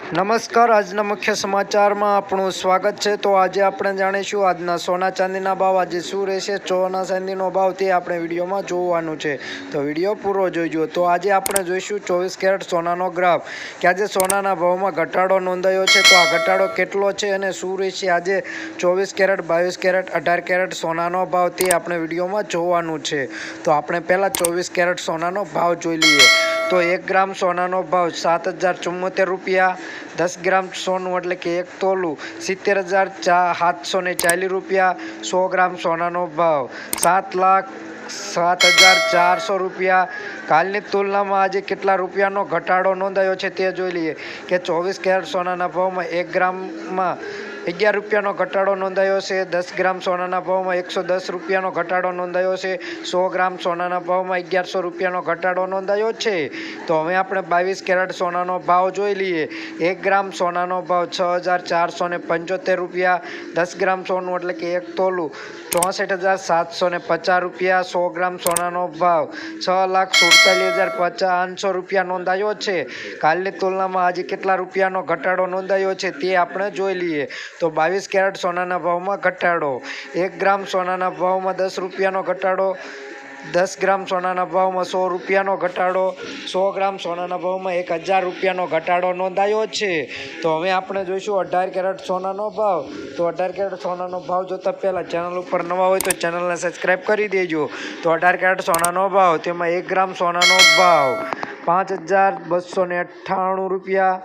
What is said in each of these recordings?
નમસ્કાર, આજના મુખ્ય સમાચારમાં આપણું સ્વાગત છે। તો આજે આપણે જાણીશું આજના સોના ચાંદીના ભાવ, આજે શું રહેશે સોના ચાંદીનો ભાવ તે આપણે વિડીયોમાં જોવાનું છે, તો વિડીયો પૂરો જોઈજો। તો આજે આપણે જોઈશું 24 કેરેટ સોનાનો ગ્રાફ કે આજે સોનાના ભાવમાં ઘટાડો નોંધાયો છે, તો આ ઘટાડો કેટલો છે અને શું રહેશે આજે 24 કેરેટ, 22 કેરેટ, 18 કેરેટ સોનાનો ભાવ તે આપણે વિડીયોમાં જોવાનું છે। તો આપણે પહેલાં 24 કેરેટ સોનાનો ભાવ જોઈ લઈએ। તો 1 ગ્રામ સોનાનો ભાવ 7,074 રૂપિયા, 10 ગ્રામ સોનું એટલે કે 1 તોલું 70,740 રૂપિયા, 100 ગ્રામ સોનાનો ભાવ 7,07,400 રૂપિયા। કાલની તુલનામાં આજે કેટલા રૂપિયાનો ઘટાડો નોંધાયો છે તે જોઈ લઈએ કે 24 કેરેટ સોનાના ભાવમાં 1 ગ્રામમાં 11 રૂપિયાનો ઘટાડો નોંધાયો છે, 10 ગ્રામ સોનાના ભાવમાં 110 રૂપિયાનો ઘટાડો નોંધાયો છે, 100 ગ્રામ સોનાના ભાવમાં 1100 રૂપિયાનો ઘટાડો નોંધાયો છે। તો હવે આપણે 22 કેરેટ સોનાનો ભાવ જોઈ લઈએ। 1 ગ્રામ સોનાનો ભાવ 6,475 રૂપિયા, 10 ગ્રામ સોનું એટલે કે 1 તોલું 64,750 રૂપિયા, 100 ગ્રામ સોનાનો ભાવ 6,47,500 રૂપિયા નોંધાયો છે। કાલની તુલનામાં આજે કેટલા રૂપિયાનો ઘટાડો નોંધાયો છે તે આપણે જોઈ લઈએ। તો 22 કેરેટ સોનાના ભાવમાં ઘટાડો, 1 ગ્રામ સોનાના ભાવમાં 10 રૂપિયાનો ઘટાડો, 10 ગ્રામ સોનાના ભાવમાં 100 રૂપિયાનો ઘટાડો, 100 ગ્રામ સોનાના ભાવમાં 1,000 રૂપિયાનો ઘટાડો નોંધાયો છે। તો હવે આપણે જોઈશું 18 કેરેટ સોનાનો ભાવ। તો 18 કેરેટ સોનાનો ભાવ જોતાં પહેલાં ચેનલ ઉપર નવા હોય તો ચેનલને સબસ્ક્રાઈબ કરી દેજો। તો 18 કેરેટ સોનાનો ભાવ, તેમાં 1 ગ્રામ સોનાનો ભાવ 5,298 રૂપિયા,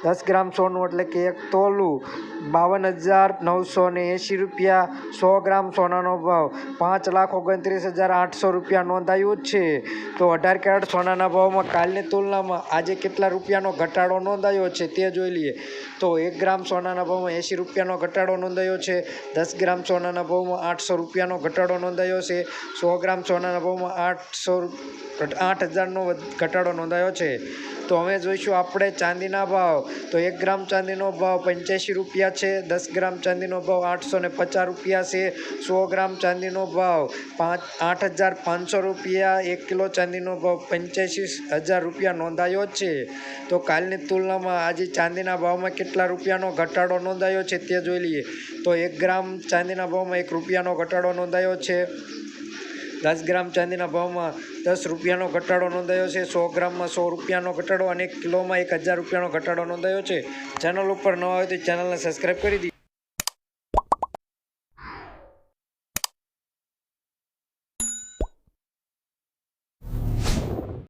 10 ગ્રામ સોનું એટલે કે 1 તોલું 52,980 રૂપિયા, 100 ગ્રામ સોનાનો ભાવ 5,29,800 રૂપિયા નોંધાયું છે। તો 18 કેરેટ સોનાના ભાવમાં કાલની તુલનામાં આજે કેટલા રૂપિયાનો ઘટાડો નોંધાયો છે તે જોઈ લઈએ। તો 1 ગ્રામ સોનાના ભાવમાં 80 રૂપિયાનો ઘટાડો નોંધાયો છે, 10 ગ્રામ સોનાના ભાવમાં 800 રૂપિયાનો ઘટાડો નોંધાયો છે, 100 ગ્રામ સોનાના ભાવમાં 8,000નો ઘટાડો નોંધાયો છે। તો હવે જોઈશું આપણે ચાંદીના ભાવ। તો 1 ગ્રામ ચાંદીનો ભાવ 85 રૂપિયા છે, 10 ગ્રામ ચાંદીનો ભાવ 850 રૂપિયા છે, 100 ગ્રામ ચાંદીનો ભાવ 8,500 રૂપિયા, 1 કિલો ચાંદીનો ભાવ 85,000 રૂપિયા નોંધાયો છે। તો કાલની તુલનામાં આજે ચાંદીના ભાવમાં કેટલા રૂપિયાનો ઘટાડો નોંધાયો છે તે જોઈ લઈએ। તો 1 ગ્રામ ચાંદીના ભાવમાં 1 રૂપિયાનો ઘટાડો નોંધાયો છે, 10 ગ્રામ ચાંદીના ભાવમાં 10 રૂપિયાનો ઘટાડો નોંધાયો છે, 100 ગ્રામમાં 100 રૂપિયાનો ઘટાડો અને 1 કિલોમાં 1,000 રૂપિયાનો ઘટાડો નોંધાયો છે। ચેનલ ઉપર નવા હોય તો ચેનલને સબસ્ક્રાઈબ કરી દીધી।